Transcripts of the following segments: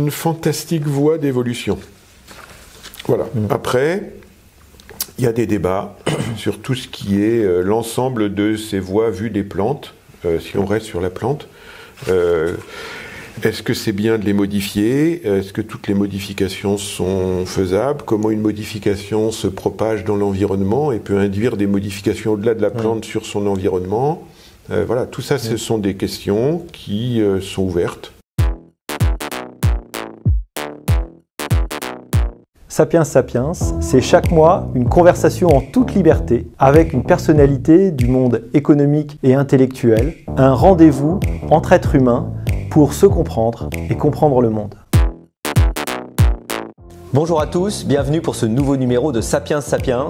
une fantastique voie d'évolution. Voilà. Après, il y a des débats sur tout ce qui est l'ensemble de ces voies vues des plantes, si on reste sur la plante. Est-ce que c'est bien de les modifier? Est-ce que toutes les modifications sont faisables? Comment une modification se propage dans l'environnement et peut induire des modifications au-delà de la plante sur son environnement? Voilà, tout ça, ce sont des questions qui sont ouvertes. Sapiens Sapiens, c'est chaque mois une conversation en toute liberté avec une personnalité du monde économique et intellectuel, un rendez-vous entre êtres humains pour se comprendre et comprendre le monde. Bonjour à tous, bienvenue pour ce nouveau numéro de Sapiens Sapiens.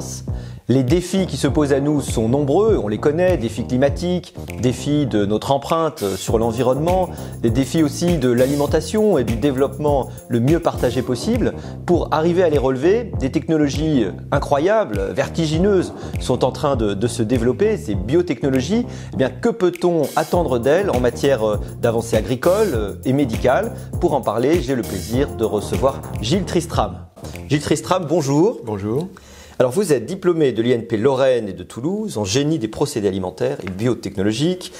Les défis qui se posent à nous sont nombreux, on les connaît, défis climatiques, défis de notre empreinte sur l'environnement, des défis aussi de l'alimentation et du développement le mieux partagé possible. Pour arriver à les relever, des technologies incroyables, vertigineuses sont en train de se développer, ces biotechnologies. Eh bien, que peut-on attendre d'elles en matière d'avancées agricoles et médicales? Pour en parler, j'ai le plaisir de recevoir Gilles Tristram. Gilles Tristram, bonjour. Bonjour. Alors vous êtes diplômé de l'INP Lorraine et de Toulouse en génie des procédés alimentaires et biotechnologiques.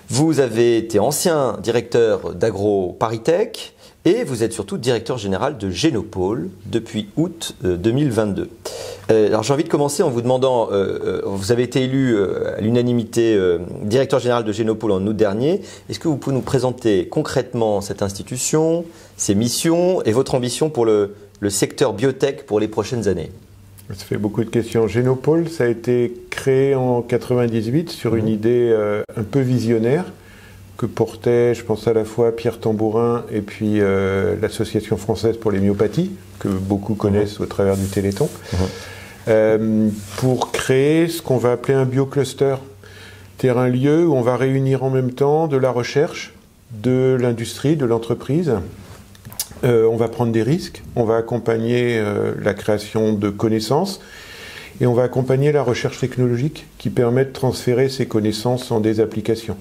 Vous avez été ancien directeur d'AgroParisTech et vous êtes surtout directeur général de Génopôle depuis août 2022. Alors j'ai envie de commencer en vous demandant, vous avez été élu à l'unanimité directeur général de Génopôle en août dernier. Est-ce que vous pouvez nous présenter concrètement cette institution, ses missions et votre ambition pour le secteur biotech pour les prochaines années? Ça fait beaucoup de questions. Génopôle, ça a été créé en 1998 sur une idée un peu visionnaire que portait, je pense, à la fois Pierre Tambourin et puis l'Association française pour les myopathies, que beaucoup connaissent au travers du Téléthon, pour créer ce qu'on va appeler un biocluster, terrain-lieu où on va réunir en même temps de la recherche, de l'industrie, de l'entreprise. On va prendre des risques, on va accompagner la création de connaissances et on va accompagner la recherche technologique qui permet de transférer ces connaissances en des applications.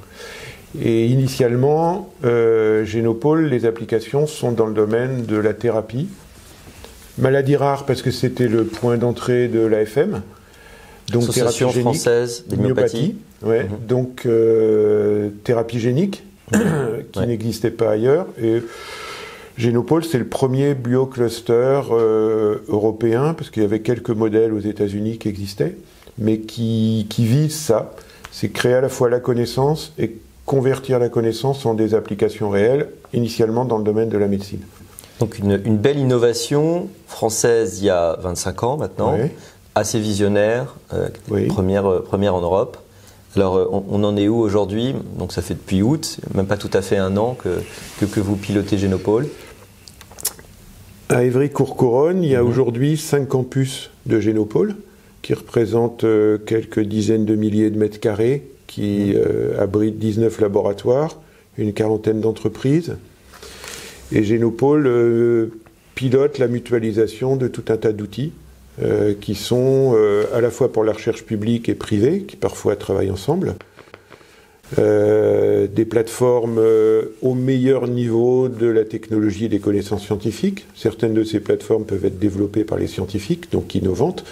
Et initialement, Génopôle, les applications sont dans le domaine de la thérapie. Maladie rare parce que c'était le point d'entrée de l'AFM. Donc Association française des myopathies. Ouais, donc thérapie génique qui n'existait pas ailleurs. Et Génopôle, c'est le premier biocluster européen, parce qu'il y avait quelques modèles aux États-Unis qui existaient, mais qui vise ça. C'est créer à la fois la connaissance et convertir la connaissance en des applications réelles, initialement dans le domaine de la médecine. Donc une belle innovation française il y a 25 ans maintenant, assez visionnaire, première en Europe. Alors on en est où aujourd'hui? Donc ça fait depuis août, même pas tout à fait un an que vous pilotez Génopôle. À Évry-Courcouronnes, il y a aujourd'hui 5 campus de Génopôle qui représentent quelques dizaines de milliers de mètres carrés, qui abritent 19 laboratoires, une quarantaine d'entreprises. Et Génopôle pilote la mutualisation de tout un tas d'outils qui sont à la fois pour la recherche publique et privée, qui parfois travaillent ensemble. Des plateformes au meilleur niveau de la technologie et des connaissances scientifiques. Certaines de ces plateformes peuvent être développées par les scientifiques, donc innovantes.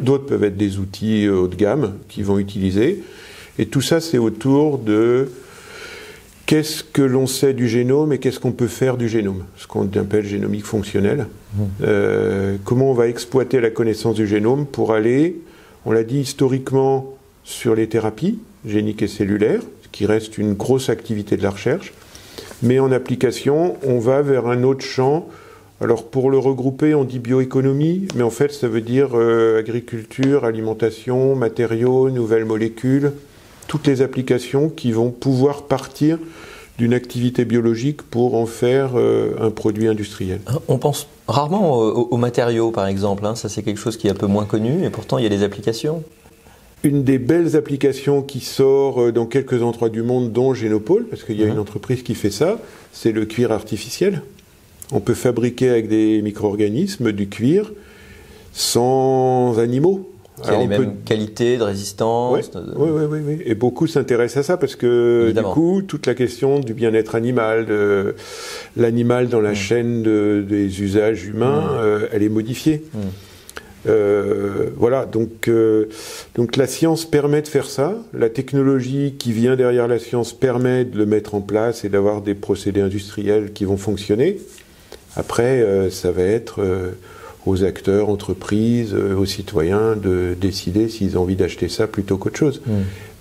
D'autres peuvent être des outils haut de gamme qu'ils vont utiliser. Et tout ça, c'est autour de qu'est-ce que l'on sait du génome et qu'est-ce qu'on peut faire du génome, ce qu'on appelle génomique fonctionnelle. Comment on va exploiter la connaissance du génome pour aller, on l'a dit historiquement, sur les thérapies géniques et cellulaires, ce qui reste une grosse activité de la recherche, mais en application, on va vers un autre champ. Alors pour le regrouper, on dit bioéconomie, mais en fait ça veut dire agriculture, alimentation, matériaux, nouvelles molécules, toutes les applications qui vont pouvoir partir d'une activité biologique pour en faire un produit industriel. On pense rarement aux matériaux par exemple, ça c'est quelque chose qui est un peu moins connu et pourtant il y a des applications. Une des belles applications qui sort dans quelques endroits du monde, dont Génopôle, parce qu'il y a une entreprise qui fait ça, c'est le cuir artificiel. On peut fabriquer avec des micro-organismes du cuir sans animaux. Qui a les mêmes qualités de résistance. Oui. Et beaucoup s'intéressent à ça parce que évidemment, du coup, toute la question du bien-être animal, de l'animal dans la chaîne des usages humains, elle est modifiée. Voilà, donc la science permet de faire ça. La technologie qui vient derrière la science permet de le mettre en place et d'avoir des procédés industriels qui vont fonctionner. Après, ça va être aux acteurs, entreprises, aux citoyens de décider s'ils ont envie d'acheter ça plutôt qu'autre chose.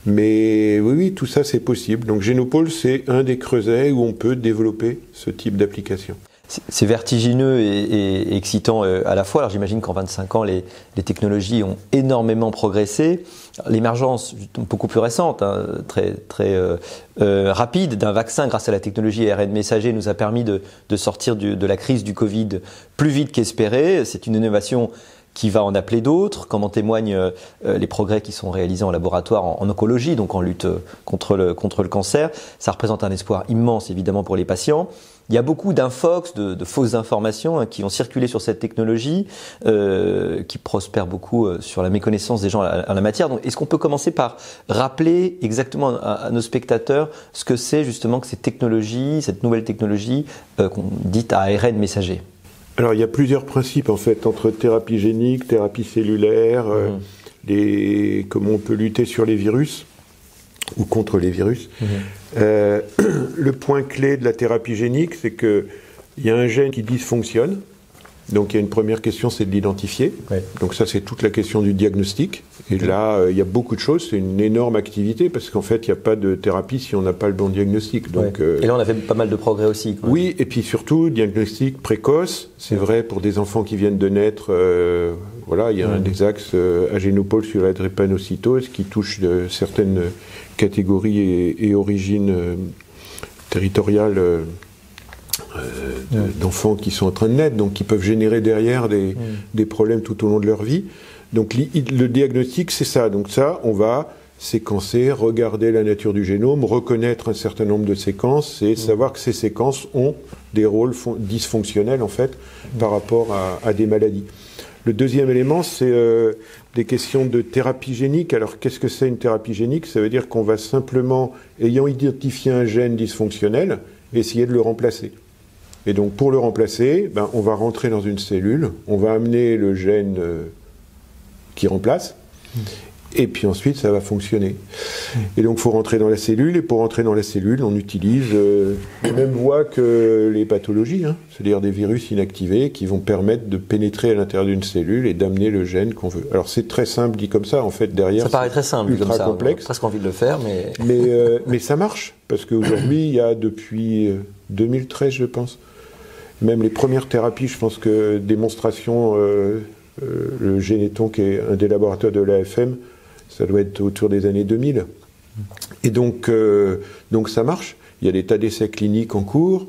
Mais oui, tout ça c'est possible. Donc Génopôle, c'est un des creusets où on peut développer ce type d'application. C'est vertigineux et excitant à la fois. Alors j'imagine qu'en 25 ans, les technologies ont énormément progressé. L'émergence beaucoup plus récente, très rapide d'un vaccin grâce à la technologie ARN messager nous a permis de sortir de la crise du Covid plus vite qu'espéré. C'est une innovation qui va en appeler d'autres, comme en témoignent les progrès qui sont réalisés en laboratoire en oncologie, donc en lutte contre le cancer. Ça représente un espoir immense évidemment pour les patients. Il y a beaucoup d'infox, de fausses informations qui ont circulé sur cette technologie, qui prospèrent beaucoup sur la méconnaissance des gens en la matière. Donc, est-ce qu'on peut commencer par rappeler exactement à nos spectateurs ce que c'est justement que ces technologies, cette nouvelle technologie dite à ARN messager? Alors, il y a plusieurs principes en fait entre thérapie génique, thérapie cellulaire, comment on peut lutter sur les virus ou contre les virus. Le point clé de la thérapie génique, c'est qu'il y a un gène qui dysfonctionne. Donc il y a une première question, c'est de l'identifier. Donc ça, c'est toute la question du diagnostic. Et là, il y a beaucoup de choses. C'est une énorme activité parce qu'en fait, il n'y a pas de thérapie si on n'a pas le bon diagnostic. Donc, et là, on a fait pas mal de progrès aussi. Oui, et puis surtout, diagnostic précoce. C'est vrai pour des enfants qui viennent de naître. Voilà, il y a un des axes à Génopôle sur la drépanocytose qui touche certaines catégories et origines territoriales d'enfants qui sont en train de naître, donc qui peuvent générer derrière des problèmes tout au long de leur vie. Donc le diagnostic, c'est ça. Donc ça, on va séquencer, regarder la nature du génome, reconnaître un certain nombre de séquences et savoir que ces séquences ont des rôles dysfonctionnels en fait par rapport à des maladies. Le deuxième élément, c'est des questions de thérapie génique. Alors, qu'est-ce que c'est une thérapie génique? Ça veut dire qu'on va simplement, ayant identifié un gène dysfonctionnel, essayer de le remplacer. Et donc, pour le remplacer, on va rentrer dans une cellule, on va amener le gène qui remplace, et puis ensuite, ça va fonctionner. Et donc, il faut rentrer dans la cellule, et pour rentrer dans la cellule, on utilise les mêmes voies que les pathologies, c'est-à-dire des virus inactivés qui vont permettre de pénétrer à l'intérieur d'une cellule et d'amener le gène qu'on veut. Alors, c'est très simple dit comme ça, en fait, derrière. Ça paraît très simple, ultra comme ça. complexe. On a presque envie de le faire, mais... mais ça marche, parce qu'aujourd'hui, il y a depuis 2013, je pense, même les premières thérapies, je pense que démonstration, le Généton, qui est un des laboratoires de l'AFM, ça doit être autour des années 2000. Et donc ça marche. Il y a des tas d'essais cliniques en cours.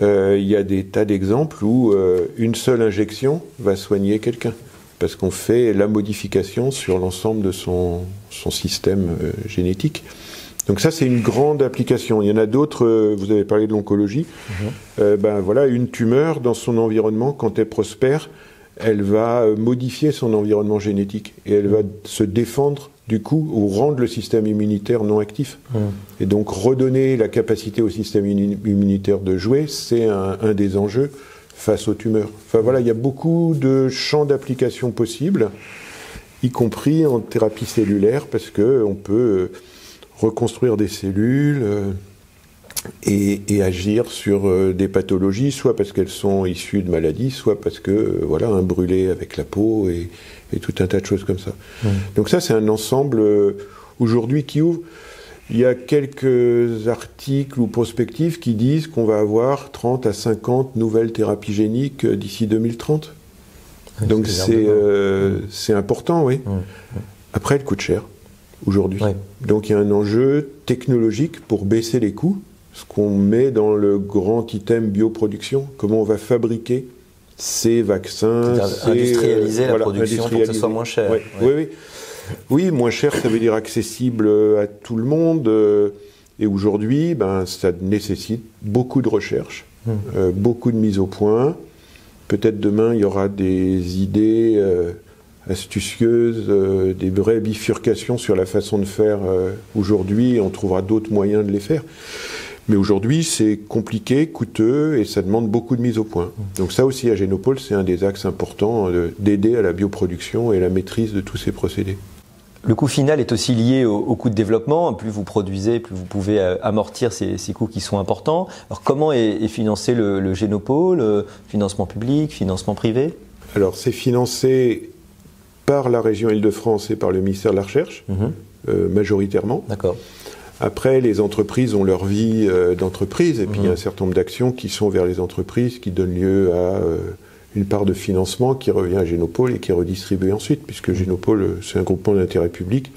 Il y a des tas d'exemples où une seule injection va soigner quelqu'un. Parce qu'on fait la modification sur l'ensemble de son système génétique. Donc ça, c'est une grande application. Il y en a d'autres, vous avez parlé de l'oncologie. Voilà, une tumeur, dans son environnement, quand elle prospère, elle va modifier son environnement génétique. Et elle va se défendre du coup, ou rendre le système immunitaire non actif. Et donc, redonner la capacité au système immunitaire de jouer, c'est un des enjeux face aux tumeurs. Enfin voilà, il y a beaucoup de champs d'application possibles, y compris en thérapie cellulaire, parce qu'on peut reconstruire des cellules et agir sur des pathologies, soit parce qu'elles sont issues de maladies, soit parce que, voilà, un brûlé avec la peau et tout un tas de choses comme ça. Donc ça, c'est un ensemble aujourd'hui qui ouvre. Il y a quelques articles ou prospectives qui disent qu'on va avoir 30 à 50 nouvelles thérapies géniques d'ici 2030. Donc c'est important, oui. Après, elle coûte cher aujourd'hui. Donc il y a un enjeu technologique pour baisser les coûts, ce qu'on met dans le grand item bioproduction, comment on va fabriquer ces vaccins, industrialiser la production pour que ce soit moins cher. Oui, moins cher, ça veut dire accessible à tout le monde. Et aujourd'hui, ça nécessite beaucoup de recherche, beaucoup de mise au point. Peut-être demain, il y aura des idées astucieuses, des vraies bifurcations sur la façon de faire aujourd'hui, et on trouvera d'autres moyens de les faire. Mais aujourd'hui, c'est compliqué, coûteux, et ça demande beaucoup de mise au point. Donc ça aussi, à Génopôle, c'est un des axes importants d'aider à la bioproduction et la maîtrise de tous ces procédés. Le coût final est aussi lié au coût de développement. Plus vous produisez, plus vous pouvez amortir ces coûts qui sont importants. Alors comment est financé le Génopôle? Financement public, financement privé? Alors c'est financé par la région Île-de-France et par le ministère de la Recherche, majoritairement. D'accord. Après, les entreprises ont leur vie d'entreprise, et puis il y a un certain nombre d'actions qui sont vers les entreprises, qui donnent lieu à une part de financement qui revient à Génopôle et qui est redistribuée ensuite, puisque Génopôle, c'est un groupement d'intérêt public,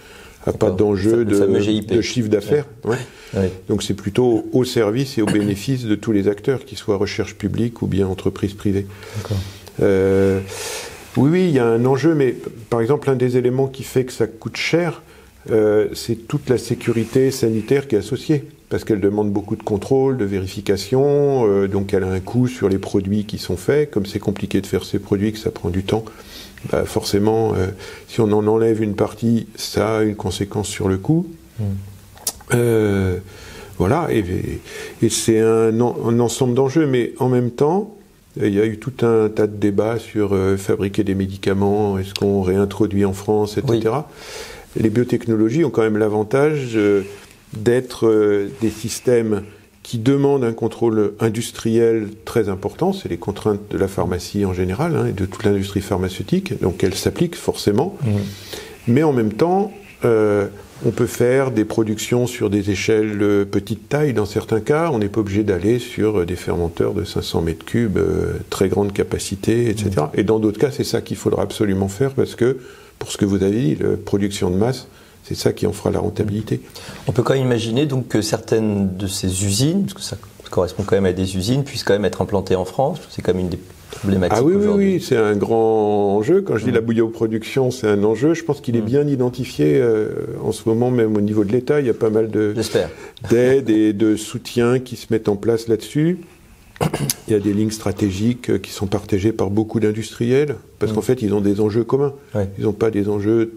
n'a pas d'enjeu de chiffre d'affaires. Ouais. Ouais. Donc c'est plutôt au service et au bénéfice de tous les acteurs, qu'ils soient recherche publique ou bien entreprise privée. Oui, il y a un enjeu, mais par exemple, un des éléments qui fait que ça coûte cher, c'est toute la sécurité sanitaire qui est associée, parce qu'elle demande beaucoup de contrôle, de vérification, donc elle a un coût sur les produits qui sont faits. Comme c'est compliqué de faire ces produits, que ça prend du temps, bah forcément, si on en enlève une partie, ça a une conséquence sur le coût. Voilà, et c'est un ensemble d'enjeux, mais en même temps, il y a eu tout un tas de débats sur fabriquer des médicaments, est-ce qu'on réintroduit en France, etc. Oui. Les biotechnologies ont quand même l'avantage d'être des systèmes qui demandent un contrôle industriel très important. C'est les contraintes de la pharmacie en général, et de toute l'industrie pharmaceutique, donc elles s'appliquent forcément. Mais en même temps, on peut faire des productions sur des échelles de petite taille dans certains cas. On n'est pas obligé d'aller sur des fermenteurs de 500 mètres cubes, très grande capacité, etc. Et dans d'autres cas, c'est ça qu'il faudra absolument faire, parce que, pour ce que vous avez dit, la production de masse, c'est ça qui en fera la rentabilité. On peut quand même imaginer donc que certaines de ces usines, parce que ça correspond quand même à des usines, puissent quand même être implantées en France. C'est quand même une des problématiques aujourd'hui. Oui, c'est un grand enjeu. Quand je dis la bioproduction, c'est un enjeu. Je pense qu'il est bien identifié en ce moment, même au niveau de l'État. Il y a pas mal d'aides et de soutiens qui se mettent en place là-dessus. Il y a des lignes stratégiques qui sont partagées par beaucoup d'industriels, parce qu'en fait, ils ont des enjeux communs. Ils n'ont pas des enjeux...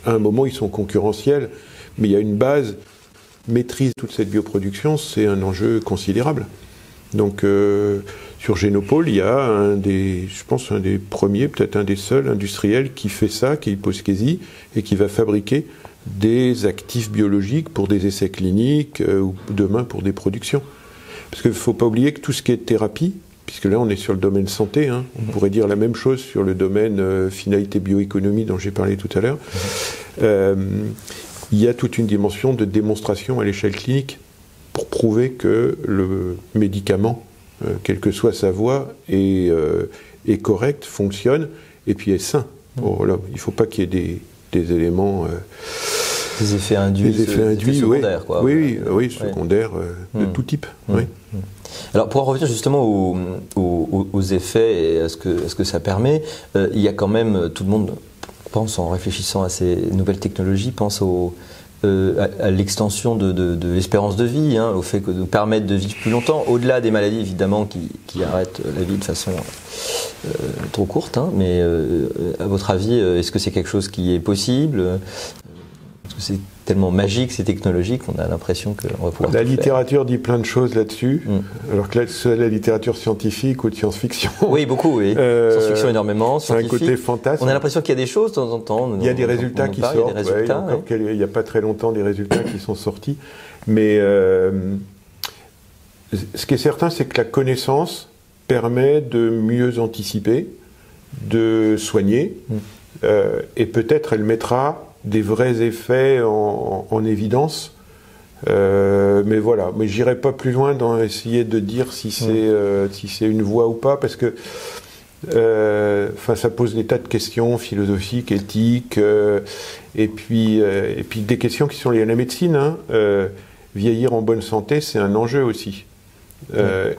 À un moment, ils sont concurrentiels, mais il y a une base. Maîtrise toute cette bioproduction, c'est un enjeu considérable. Donc, sur Génopôle, il y a je pense, un des premiers, peut-être un des seuls industriels qui fait ça, qui est Hyposchésie, et qui va fabriquer des actifs biologiques pour des essais cliniques, ou demain pour des productions. Parce qu'il ne faut pas oublier que tout ce qui est thérapie, puisque là on est sur le domaine santé, on pourrait dire la même chose sur le domaine finalité bioéconomie dont j'ai parlé tout à l'heure, il y a toute une dimension de démonstration à l'échelle clinique pour prouver que le médicament, quelle que soit sa voie, est correct, fonctionne, et puis est sain pour l'homme. Il ne faut pas qu'il y ait des éléments... Des effets induits, secondaires, quoi. Oui, secondaires de tout type. Oui. Alors, pour en revenir justement aux effets et à ce que ça permet, il y a quand même, tout le monde pense, en réfléchissant à ces nouvelles technologies, pense à l'extension de l'espérance de vie, au fait de nous permettre de vivre plus longtemps, au-delà des maladies évidemment qui arrêtent la vie de façon trop courte. Mais à votre avis, est-ce que c'est quelque chose qui est possible ? Parce que c'est tellement magique, ces technologies, qu'on a l'impression qu'on va pouvoir... La littérature dit plein de choses là-dessus, alors que là, c'est la littérature scientifique ou de science-fiction. Oui, beaucoup, oui. Science-fiction énormément, scientifique. C'est un côté fantasme. On a l'impression qu'il y a des choses de temps en temps. Il y a des résultats qui sortent. Il n'y a pas très longtemps des résultats qui sont sortis. Mais ce qui est certain, c'est que la connaissance permet de mieux anticiper, de soigner, et peut-être elle mettra des vrais effets en évidence. Mais voilà, mais j'irai pas plus loin dans essayer de dire si c'est une voie ou pas, parce que ça pose des tas de questions philosophiques, éthiques, et puis des questions qui sont liées à la médecine. Vieillir en bonne santé, c'est un enjeu aussi.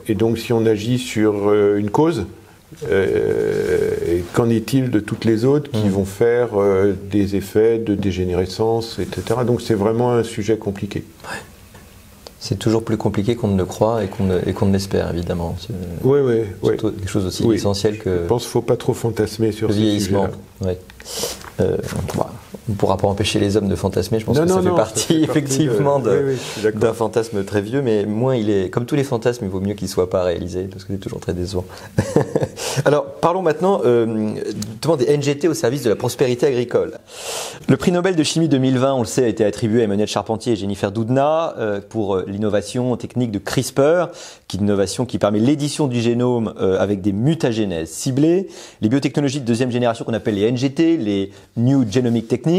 Et donc si on agit sur une cause, qu'en est-il de toutes les autres qui vont faire des effets de dégénérescence, etc. Donc c'est vraiment un sujet compliqué. C'est toujours plus compliqué qu'on ne le croit et qu'on ne l'espère, évidemment. Oui. Surtout quelque chose aussi essentiel que... Je pense qu'il ne faut pas trop fantasmer sur le ce vieillissement. sujet-là. On ne pourra pas empêcher les hommes de fantasmer. Je pense que ça fait partie effectivement d'un fantasme très vieux, mais moins il est... Comme tous les fantasmes, il vaut mieux qu'il ne soit pas réalisé, parce que c'est toujours très décevant. Alors, parlons maintenant des NGT au service de la prospérité agricole. Le prix Nobel de chimie 2020, on le sait, a été attribué à Emmanuel Charpentier et Jennifer Doudna pour l'innovation technique de CRISPR, qui est une innovation qui permet l'édition du génome avec des mutagénèses ciblées. Les biotechnologies de deuxième génération qu'on appelle les NGT, les New Genomic Techniques,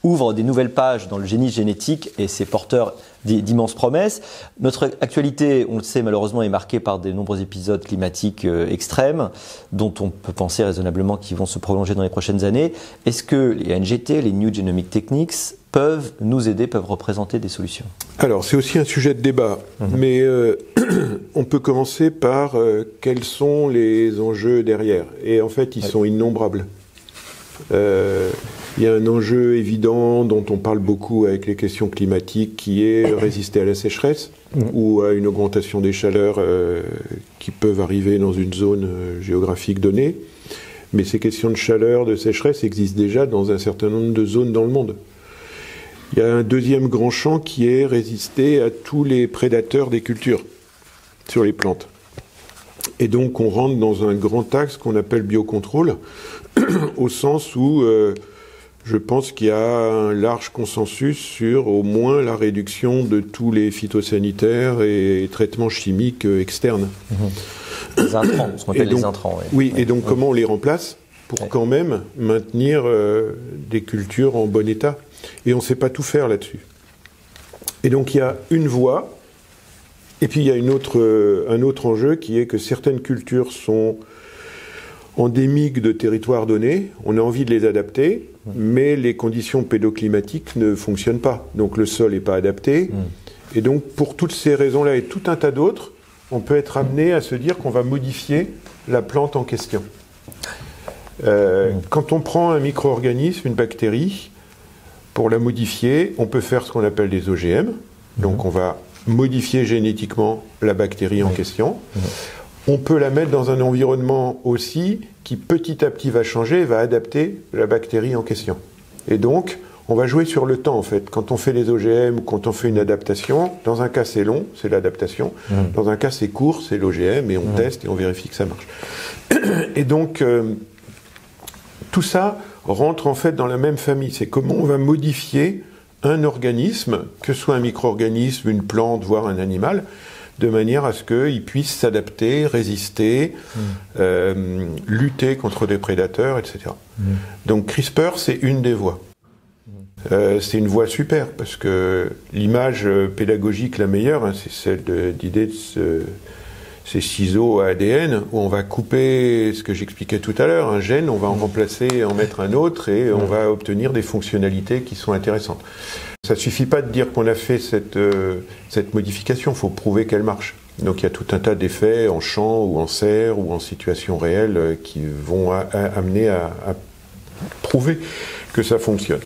ouvrent des nouvelles pages dans le génie génétique et c'est porteur d'immenses promesses. Notre actualité, on le sait malheureusement, est marquée par de nombreux épisodes climatiques extrêmes dont on peut penser raisonnablement qu'ils vont se prolonger dans les prochaines années. Est-ce que les NGT, les New Genomic Techniques, peuvent nous aider, peuvent représenter des solutions? Alors, c'est aussi un sujet de débat, mais on peut commencer par quels sont les enjeux derrière. Et en fait, ils sont innombrables. Il y a un enjeu évident dont on parle beaucoup avec les questions climatiques qui est résister à la sécheresse ou à une augmentation des chaleurs qui peuvent arriver dans une zone géographique donnée. Mais ces questions de chaleur, de sécheresse existent déjà dans un certain nombre de zones dans le monde. Il y a un deuxième grand champ qui est résister à tous les prédateurs des cultures sur les plantes. Et donc on rentre dans un grand axe qu'on appelle biocontrôle, au sens où je pense qu'il y a un large consensus sur au moins la réduction de tous les phytosanitaires et traitements chimiques externes. Les intrants, ce qu'on appelle les intrants. Oui, et donc comment on les remplace pour quand même maintenir des cultures en bon état. Et on ne sait pas tout faire là-dessus. Et donc il y a une voie, et puis il y a un autre enjeu qui est que certaines cultures sont endémiques de territoires donnés, on a envie de les adapter, mais les conditions pédoclimatiques ne fonctionnent pas. Donc le sol n'est pas adapté. Et donc pour toutes ces raisons-là et tout un tas d'autres, on peut être amené à se dire qu'on va modifier la plante en question. Quand on prend un micro-organisme, une bactérie, pour la modifier, on peut faire ce qu'on appelle des OGM. Donc on va modifier génétiquement la bactérie en question. On peut la mettre dans un environnement aussi qui petit à petit va changer et va adapter la bactérie en question. Et donc, on va jouer sur le temps en fait. Quand on fait les OGM ou quand on fait une adaptation, dans un cas c'est long, c'est l'adaptation. Dans un cas c'est court, c'est l'OGM et on teste et on vérifie que ça marche. Et donc, tout ça rentre en fait dans la même famille. C'est comment on va modifier un organisme, que ce soit un micro-organisme, une plante, voire un animal, de manière à ce qu'il puisse s'adapter, résister, lutter contre des prédateurs, etc. Donc CRISPR, c'est une des voies. C'est une voie super, parce que l'image pédagogique la meilleure, c'est celle d'idée de ces ciseaux à ADN, où on va couper ce que j'expliquais tout à l'heure, un gène, on va en remplacer et en mettre un autre, et on va obtenir des fonctionnalités qui sont intéressantes. Ça ne suffit pas de dire qu'on a fait cette modification, il faut prouver qu'elle marche. Donc il y a tout un tas d'effets en champ ou en serre ou en situation réelle qui vont amener à prouver que ça fonctionne.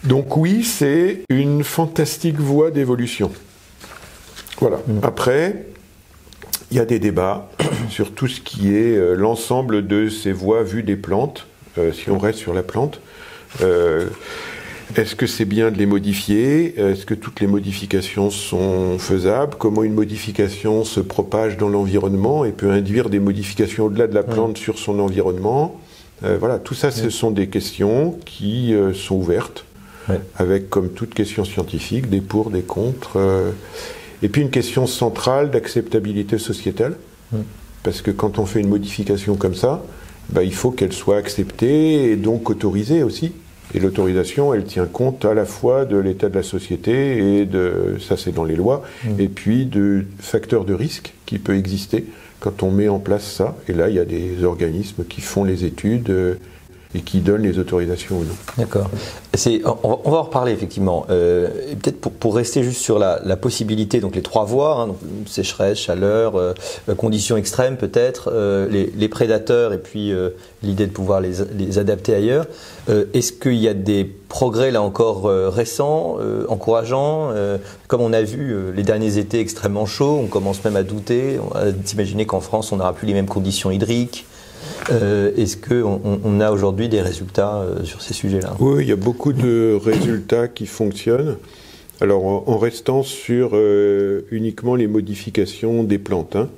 Donc oui, c'est une fantastique voie d'évolution. Voilà. Après, il y a des débats sur tout ce qui est l'ensemble de ces voies vues des plantes, si on reste sur la plante. Est-ce que c'est bien de les modifier? Est-ce que toutes les modifications sont faisables? Comment une modification se propage dans l'environnement et peut induire des modifications au-delà de la plante sur son environnement? Voilà, tout ça, ce sont des questions qui sont ouvertes, avec, comme toute question scientifique, des pour, des contre. Et puis une question centrale d'acceptabilité sociétale, parce que quand on fait une modification comme ça, il faut qu'elle soit acceptée et donc autorisée aussi. Et l'autorisation, elle tient compte à la fois de l'état de la société, et ça c'est dans les lois, et puis de facteurs de risque qui peut exister quand on met en place ça. Et là, il y a des organismes qui font les études, et qui donne les autorisations ou non. D'accord. On va en reparler effectivement. Et peut-être pour rester juste sur la possibilité, donc les 3 voies, hein, donc sécheresse, chaleur, conditions extrêmes peut-être, les prédateurs et puis l'idée de pouvoir les adapter ailleurs. Est-ce qu'il y a des progrès là encore récents, encourageants, comme on a vu les derniers étés extrêmement chauds, on commence même à douter, à s'imaginer qu'en France on n'aura plus les mêmes conditions hydriques. Est-ce qu'on a aujourd'hui des résultats sur ces sujets-là? Oui, il y a beaucoup de résultats qui fonctionnent. Alors en restant sur uniquement les modifications des plantes, hein.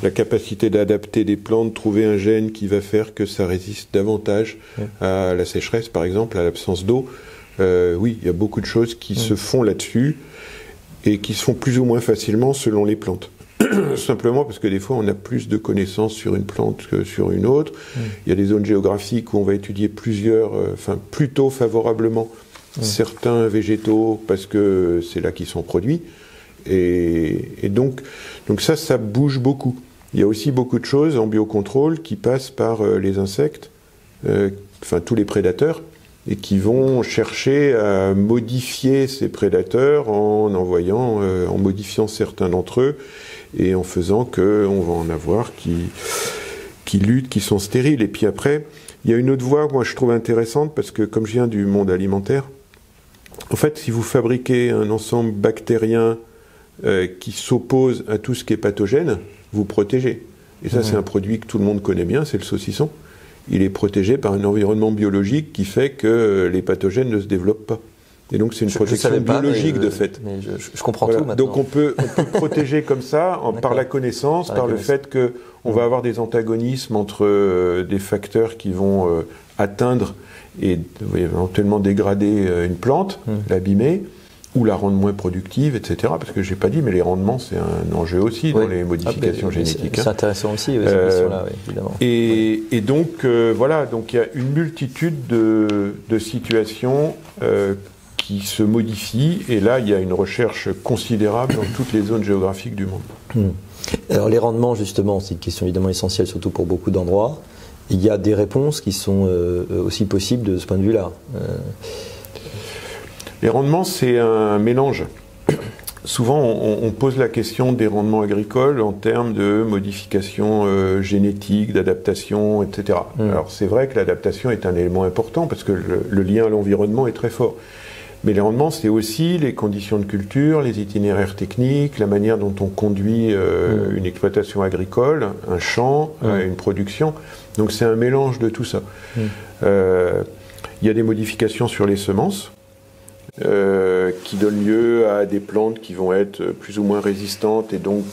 La capacité d'adapter des plantes, trouver un gène qui va faire que ça résiste davantage à la sécheresse, par exemple, à l'absence d'eau. Oui, il y a beaucoup de choses qui se font là-dessus et qui se font plus ou moins facilement selon les plantes. Simplement parce que des fois on a plus de connaissances sur une plante que sur une autre. Il y a des zones géographiques où on va étudier plutôt favorablement certains végétaux parce que c'est là qu'ils sont produits. Et donc ça bouge beaucoup. Il y a aussi beaucoup de choses en biocontrôle qui passent par les insectes, tous les prédateurs, et qui vont chercher à modifier ces prédateurs en modifiant certains d'entre eux, et en faisant qu'on va en avoir qui luttent, qui sont stériles. Et puis après, il y a une autre voie, moi je trouve intéressante, parce que comme je viens du monde alimentaire, en fait, si vous fabriquez un ensemble bactérien qui s'oppose à tout ce qui est pathogène, vous protégez. Et ça, c'est un produit que tout le monde connaît bien, c'est le saucisson. Il est protégé par un environnement biologique qui fait que les pathogènes ne se développent pas. Et donc c'est une protection biologique de fait. Mais je comprends tout maintenant. Donc on peut protéger comme ça par la connaissance, par le fait qu'on va avoir des antagonismes entre des facteurs qui vont atteindre et éventuellement dégrader une plante, l'abîmer, ou la rendre moins productive, etc. Parce que je n'ai pas dit, mais les rendements, c'est un enjeu aussi dans les modifications génétiques. C'est intéressant aussi, cette question-là, évidemment. Et donc, voilà, donc il y a une multitude de situations qui se modifient, et là, il y a une recherche considérable dans toutes les zones géographiques du monde. Alors, les rendements, justement, c'est une question évidemment essentielle, surtout pour beaucoup d'endroits. Il y a des réponses qui sont aussi possibles de ce point de vue-là. Les rendements, c'est un mélange. Souvent, on pose la question des rendements agricoles en termes de modification génétique, d'adaptation, etc. Alors, c'est vrai que l'adaptation est un élément important parce que le lien à l'environnement est très fort. Mais les rendements, c'est aussi les conditions de culture, les itinéraires techniques, la manière dont on conduit une exploitation agricole, un champ, une production. Donc, c'est un mélange de tout ça. Il y a des modifications sur les semences. Qui donnent lieu à des plantes qui vont être plus ou moins résistantes, et donc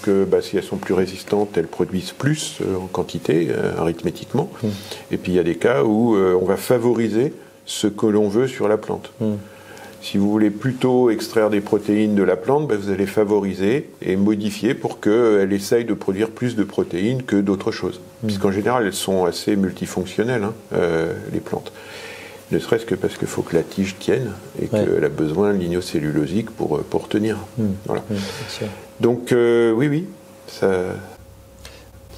si elles sont plus résistantes, elles produisent plus en quantité, arithmétiquement. Et puis il y a des cas où on va favoriser ce que l'on veut sur la plante. Si vous voulez plutôt extraire des protéines de la plante, vous allez favoriser et modifier pour qu'elle essaye de produire plus de protéines que d'autres choses. Puisqu'en général, elles sont assez multifonctionnelles, les plantes. Ne serait-ce que parce qu'il faut que la tige tienne et qu'elle a besoin de lignocellulosique pour tenir. Voilà. Donc, oui,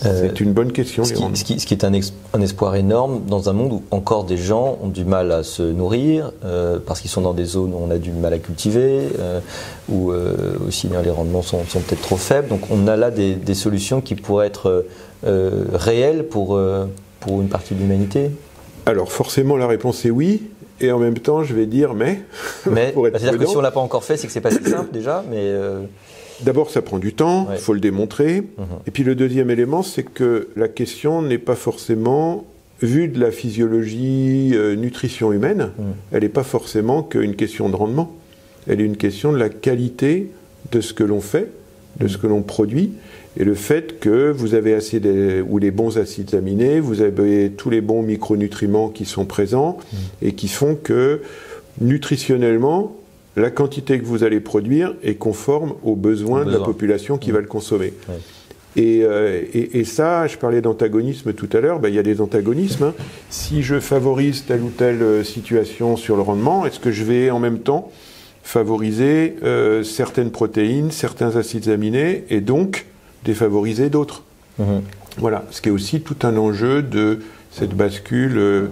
c'est une bonne question. Ce qui est un espoir énorme dans un monde où encore des gens ont du mal à se nourrir, parce qu'ils sont dans des zones où on a du mal à cultiver, où aussi les rendements sont peut-être trop faibles. Donc on a là des solutions qui pourraient être réelles pour une partie de l'humanité. Alors forcément la réponse est oui, et en même temps je vais dire mais c'est-à-dire que si on ne l'a pas encore fait, c'est que c'est pas si simple déjà, mais... D'abord ça prend du temps, il faut le démontrer, et puis le deuxième élément c'est que la question n'est pas forcément, vue de la physiologie nutrition humaine, elle n'est pas forcément qu'une question de rendement, elle est une question de la qualité de ce que l'on fait, de ce que l'on produit, et le fait que vous avez les bons acides aminés, vous avez tous les bons micronutriments qui sont présents et qui font que, nutritionnellement, la quantité que vous allez produire est conforme aux besoins de la population qui va le consommer. Et ça, je parlais d'antagonisme tout à l'heure, il y a des antagonismes. Si je favorise telle ou telle situation sur le rendement, est-ce que je vais en même temps favoriser certaines protéines, certains acides aminés, et donc défavoriser d'autres. Voilà, ce qui est aussi tout un enjeu de cette bascule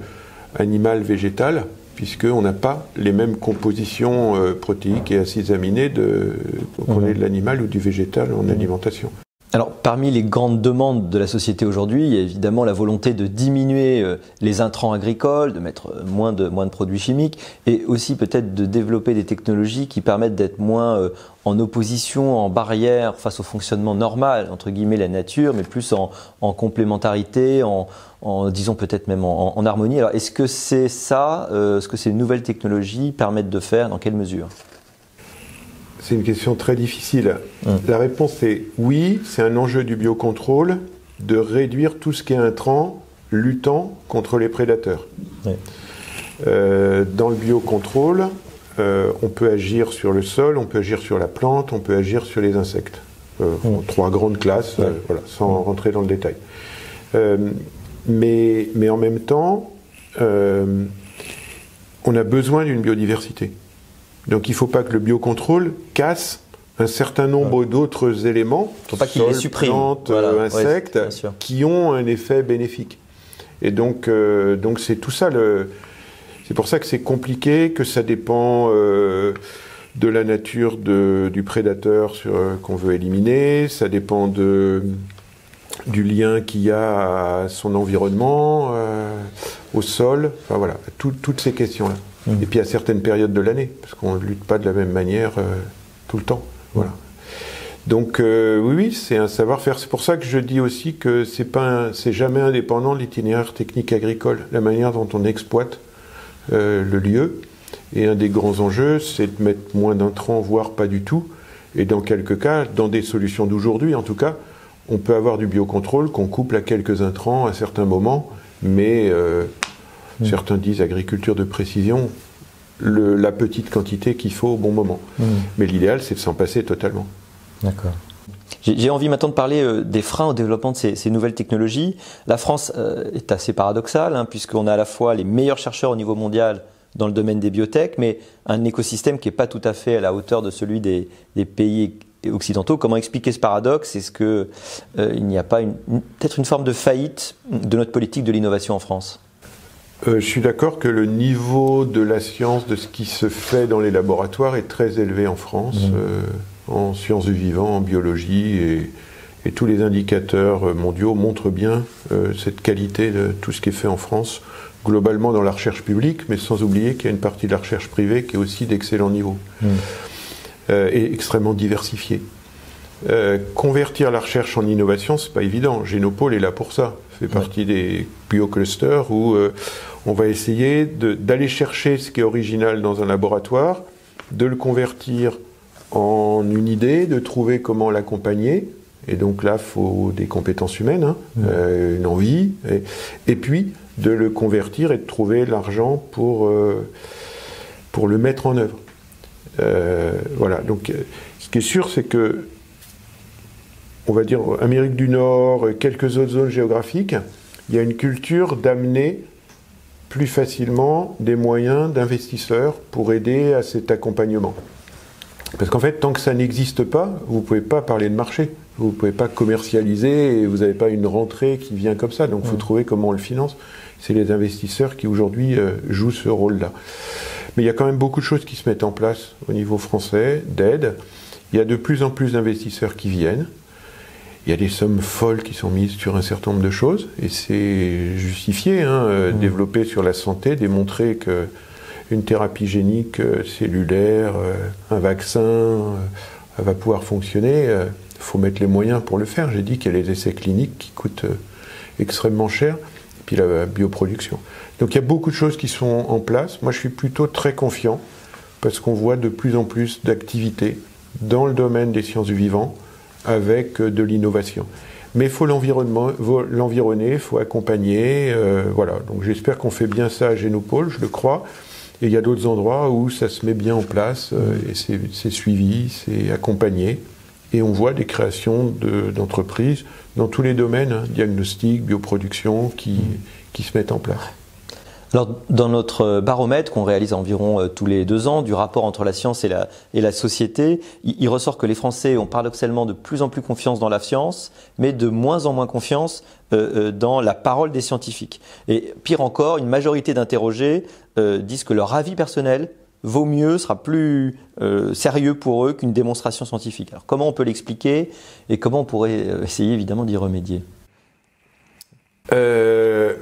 animal-végétal, puisqu'on n'a pas les mêmes compositions protéiques et acides aminés qu'on est de l'animal ou du végétal en alimentation. Alors, parmi les grandes demandes de la société aujourd'hui, il y a évidemment la volonté de diminuer les intrants agricoles, de mettre moins de produits chimiques, et aussi peut-être de développer des technologies qui permettent d'être moins en opposition, en barrière face au fonctionnement normal, entre guillemets, la nature, mais plus en complémentarité, disons peut-être même en harmonie. Alors, est-ce que c'est ça, ce que ces nouvelles technologies permettent de faire, dans quelle mesure ? C'est une question très difficile. La réponse est oui, c'est un enjeu du biocontrôle de réduire tout ce qui est intrant luttant contre les prédateurs. Oui. Dans le biocontrôle, on peut agir sur le sol, on peut agir sur la plante, on peut agir sur les insectes. Trois grandes classes, voilà, sans rentrer dans le détail. Mais en même temps, on a besoin d'une biodiversité. Donc il ne faut pas que le biocontrôle casse un certain nombre d'autres éléments, faut pas qu'il les supprime. Plantes, insectes, qui ont un effet bénéfique. Et donc c'est tout ça. C'est pour ça que c'est compliqué, que ça dépend de la nature du prédateur qu'on veut éliminer, ça dépend du lien qu'il y a à son environnement, au sol, enfin voilà, toutes ces questions-là. Et puis à certaines périodes de l'année, parce qu'on ne lutte pas de la même manière tout le temps. Voilà. Donc oui, c'est un savoir-faire. C'est pour ça que je dis aussi que c'est jamais indépendant de l'itinéraire technique agricole, la manière dont on exploite le lieu. Et un des grands enjeux, c'est de mettre moins d'intrants, voire pas du tout. Et dans quelques cas, dans des solutions d'aujourd'hui en tout cas, on peut avoir du biocontrôle qu'on couple à quelques intrants à certains moments, mais certains disent agriculture de précision, la petite quantité qu'il faut au bon moment. Mais l'idéal, c'est de s'en passer totalement. D'accord. J'ai envie maintenant de parler des freins au développement de ces nouvelles technologies. La France est assez paradoxale, puisqu'on a à la fois les meilleurs chercheurs au niveau mondial dans le domaine des biotech, mais un écosystème qui n'est pas tout à fait à la hauteur de celui des pays occidentaux. Comment expliquer ce paradoxe? Est-ce qu'il n'y a pas peut-être une forme de faillite de notre politique de l'innovation en France? Je suis d'accord que le niveau de la science, de ce qui se fait dans les laboratoires est très élevé en France, en sciences du vivant, en biologie, et tous les indicateurs mondiaux montrent bien cette qualité de tout ce qui est fait en France, globalement dans la recherche publique, mais sans oublier qu'il y a une partie de la recherche privée qui est aussi d'excellent niveau et extrêmement diversifiée. Convertir la recherche en innovation, c'est pas évident. Génopôle est là pour ça. Fait partie des bioclusters où on va essayer d'aller chercher ce qui est original dans un laboratoire, de le convertir en une idée, de trouver comment l'accompagner. Et donc là, il faut des compétences humaines, une envie, et puis de le convertir et de trouver l'argent pour le mettre en œuvre. Voilà. Donc, ce qui est sûr, c'est que on va dire Amérique du Nord, quelques autres zones géographiques, il y a une culture d'amener plus facilement des moyens d'investisseurs pour aider à cet accompagnement. Parce qu'en fait, tant que ça n'existe pas, vous ne pouvez pas parler de marché, vous ne pouvez pas commercialiser et vous n'avez pas une rentrée qui vient comme ça, donc il faut trouver comment on le finance. C'est les investisseurs qui aujourd'hui jouent ce rôle-là. Mais il y a quand même beaucoup de choses qui se mettent en place au niveau français, d'aide. Il y a de plus en plus d'investisseurs qui viennent. Il y a des sommes folles qui sont mises sur un certain nombre de choses, et c'est justifié, développer sur la santé, démontrer qu'une thérapie génique cellulaire, un vaccin va pouvoir fonctionner. Il faut mettre les moyens pour le faire. J'ai dit qu'il y a les essais cliniques qui coûtent extrêmement cher, et puis la bioproduction. Donc il y a beaucoup de choses qui sont en place. Moi je suis plutôt très confiant, parce qu'on voit de plus en plus d'activités dans le domaine des sciences du vivant, avec de l'innovation. Mais il faut l'environner, il faut accompagner, voilà. Donc j'espère qu'on fait bien ça à Génopôle, je le crois. Et il y a d'autres endroits où ça se met bien en place, et c'est suivi, c'est accompagné. Et on voit des créations d'entreprises dans tous les domaines, diagnostic, bioproduction, qui se mettent en place. Alors, dans notre baromètre qu'on réalise environ tous les 2 ans, du rapport entre la science et la société, il ressort que les Français ont paradoxalement de plus en plus confiance dans la science, mais de moins en moins confiance dans la parole des scientifiques. Et pire encore, une majorité d'interrogés disent que leur avis personnel vaut mieux, sera plus sérieux pour eux qu'une démonstration scientifique. Alors, comment on peut l'expliquer et comment on pourrait essayer évidemment d'y remédier ?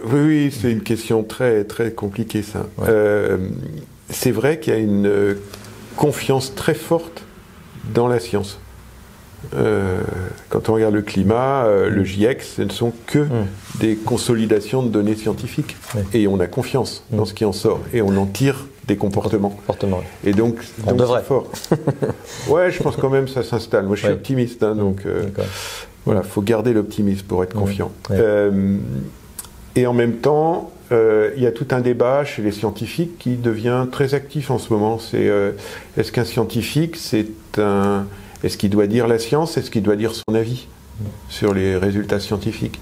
Oui, c'est une question très, très compliquée, ça. Ouais. C'est vrai qu'il y a une confiance très forte dans la science. Quand on regarde le climat, le GIEC, ce ne sont que des consolidations de données scientifiques. Et on a confiance dans ce qui en sort. Et on en tire des comportements. Et donc c'est fort. Ouais, je pense quand même que ça s'installe. Moi, je suis optimiste, hein, donc... Voilà, il faut garder l'optimisme pour être confiant. Et en même temps, il y a tout un débat chez les scientifiques qui devient très actif en ce moment. C'est est-ce qu'un scientifique, est-ce qu'il doit dire la science, est-ce qu'il doit dire son avis sur les résultats scientifiques?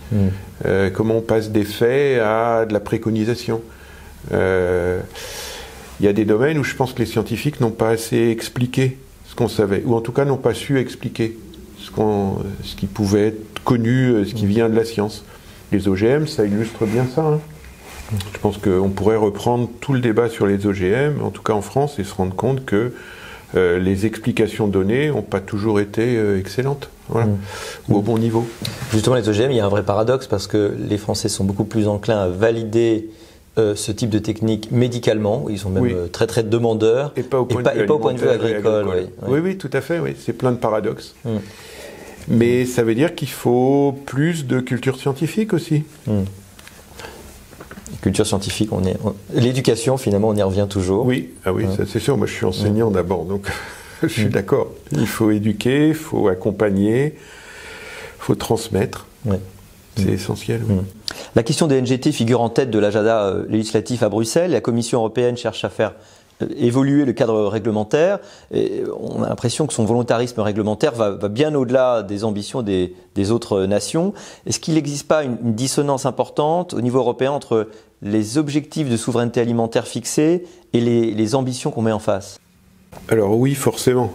Comment on passe des faits à de la préconisation? Il y a des domaines où je pense que les scientifiques n'ont pas assez expliqué ce qu'on savait, ou en tout cas n'ont pas su expliquer ce qui pouvait être connu, ce qui vient de la science. Les OGM, ça illustre bien ça. Hein. Je pense qu'on pourrait reprendre tout le débat sur les OGM, en tout cas en France, et se rendre compte que les explications données n'ont pas toujours été excellentes, voilà, ou au bon niveau. Justement, les OGM, il y a un vrai paradoxe, parce que les Français sont beaucoup plus enclins à valider ce type de technique médicalement, ils sont même très très demandeurs, et pas au point de vue agricole. Oui, tout à fait, oui. C'est plein de paradoxes. Mais ça veut dire qu'il faut plus de culture scientifique aussi. Culture scientifique, l'éducation finalement, on y revient toujours. Oui, ça, c'est sûr, moi je suis enseignant d'abord, donc je suis d'accord. Il faut éduquer, il faut accompagner, il faut transmettre. C'est essentiel. La question des NGT figure en tête de l'agenda législatif à Bruxelles. La Commission européenne cherche à faire évoluer le cadre réglementaire. Et on a l'impression que son volontarisme réglementaire va bien au-delà des ambitions des autres nations. Est-ce qu'il n'existe pas une dissonance importante au niveau européen entre les objectifs de souveraineté alimentaire fixés et les ambitions qu'on met en face? Alors oui, forcément.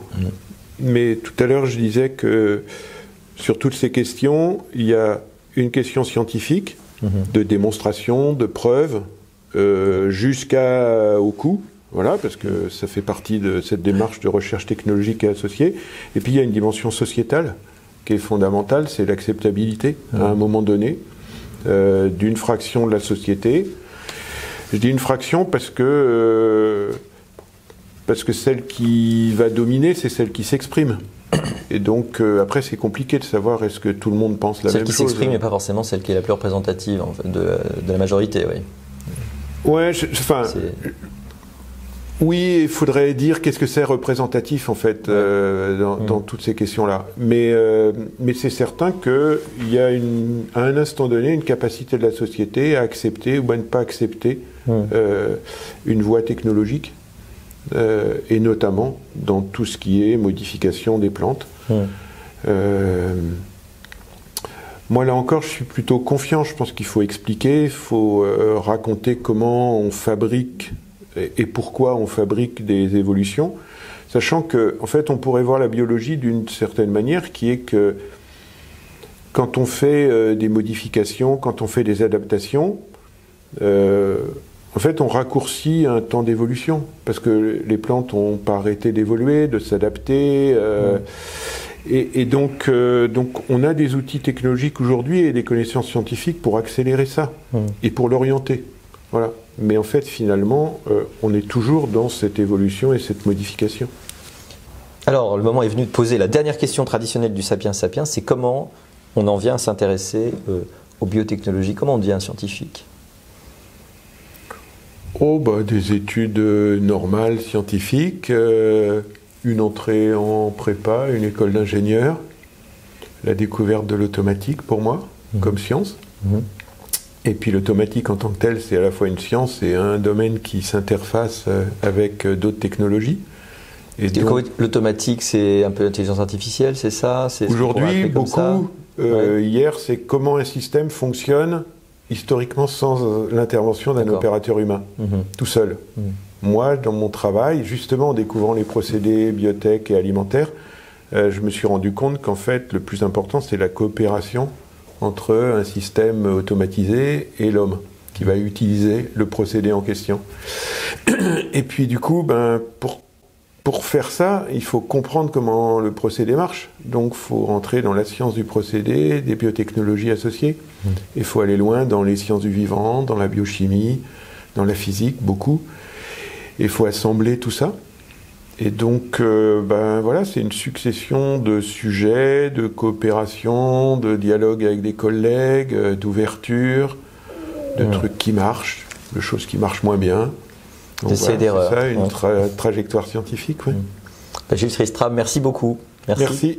Mais tout à l'heure, je disais que sur toutes ces questions, il y a une question scientifique, de démonstration, de preuve, jusqu'au coût. Voilà, parce que ça fait partie de cette démarche de recherche technologique et associée. Et puis il y a une dimension sociétale qui est fondamentale, c'est l'acceptabilité à un moment donné d'une fraction de la société. Je dis une fraction parce que celle qui va dominer, c'est celle qui s'exprime. Et donc après c'est compliqué de savoir est-ce que tout le monde pense la même chose. Celle qui s'exprime n'est pas forcément celle qui est la plus représentative en fait, de la majorité, oui. Ouais, oui, il faudrait dire qu'est-ce que c'est représentatif en fait dans toutes ces questions-là. Mais c'est certain qu'il y a à un instant donné une capacité de la société à accepter ou à ne pas accepter une voie technologique, et notamment dans tout ce qui est modification des plantes. Moi là encore, je suis plutôt confiant. Je pense qu'il faut expliquer, il faut raconter comment on fabrique et pourquoi on fabrique des évolutions, sachant que, en fait, on pourrait voir la biologie d'une certaine manière, qui est que quand on fait des modifications, quand on fait des adaptations, en fait, on raccourcit un temps d'évolution, parce que les plantes n'ont pas arrêté d'évoluer, de s'adapter, et donc, on a des outils technologiques aujourd'hui et des connaissances scientifiques pour accélérer ça et pour l'orienter. Voilà. Mais en fait, finalement, on est toujours dans cette évolution et cette modification. Alors, le moment est venu de poser la dernière question traditionnelle du Sapiens Sapiens, c'est comment on en vient à s'intéresser aux biotechnologies, comment on devient scientifique? Des études normales, scientifiques, une entrée en prépa, une école d'ingénieur, la découverte de l'automatique pour moi, comme science. Et puis l'automatique en tant que telle, c'est à la fois une science et un domaine qui s'interface avec d'autres technologies. Et donc, l'automatique, c'est un peu l'intelligence artificielle, c'est ça? Aujourd'hui, beaucoup. Hier, c'est comment un système fonctionne historiquement sans l'intervention d'un opérateur humain, tout seul. Moi, dans mon travail, justement en découvrant les procédés biotech et alimentaires, je me suis rendu compte qu'en fait, le plus important, c'est la coopération entre un système automatisé et l'homme qui va utiliser le procédé en question. Et puis du coup, pour faire ça, il faut comprendre comment le procédé marche. Donc il faut rentrer dans la science du procédé, des biotechnologies associées. Il faut aller loin dans les sciences du vivant, dans la biochimie, dans la physique, beaucoup. Il faut assembler tout ça. Et donc, voilà, c'est une succession de sujets, de coopération, de dialogue avec des collègues, d'ouverture, de trucs qui marchent, de choses qui marchent moins bien. D'essais d'erreur. C'est ça, une trajectoire scientifique. Ouais. Gilles Tristram, merci beaucoup. Merci.